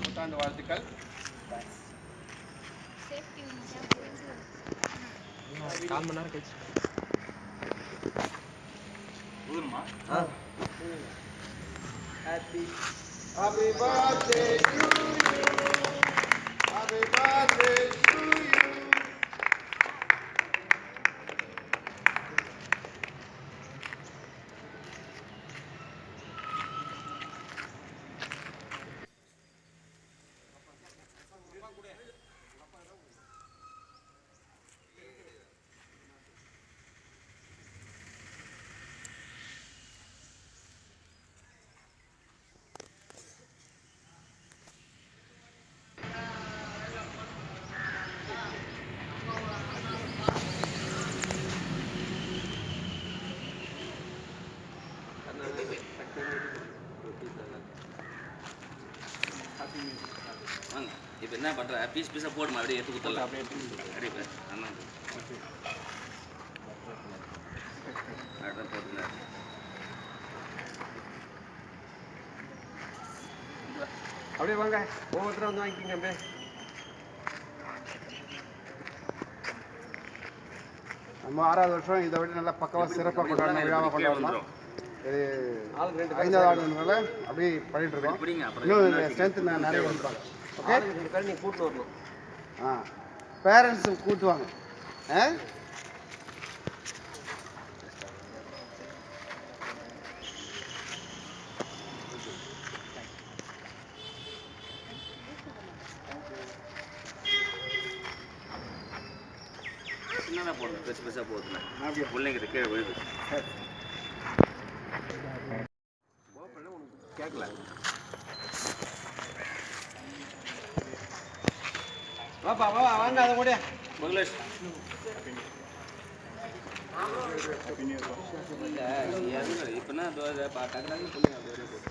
புத்தாண்டு வாழ்த்துக்கள். கால் மணி நேரம் கழிச்சு ஊருமா? Happy birthday to you. Happy birthday to you. வாங்க இப்போ என்ன பண்ணுற பீஸ் பீஸாக போடுமா அப்படியே எடுத்து கொடுத்துடலாம் அப்படியே அண்ணா போட்டுங்க அப்படியே வாங்க ஒவ்வொருத்தரும் வந்து வாங்கிக்கிங்க அப்படியே நம்ம 6வது வருஷம் இதை விட நல்லா பக்கவாக சிறப்பாக கொண்டாடணும், விழாவாக கொண்டாடணும். இது 5வது ஆண்டுனால அப்படியே பண்ணிட்டு இருக்கோம். இன்னும் ஸ்ட்ரென்த் நிறைய வந்துருவாங்க. ஓகே, நீங்கள் கூப்பிட்டு வரணும். பேரண்ட்ஸு கூட்டுவாங்க. சின்னதாக போடணும், பெருசு பெருசாக போகுதுண்ணா அப்படியே பிள்ளைங்க கீழே விழுது கேட்கல. வாப்பா வாங்க அதை கூட மங்களேஷ் இப்போ என்ன டக்குனு சொல்லுங்க அப்படியே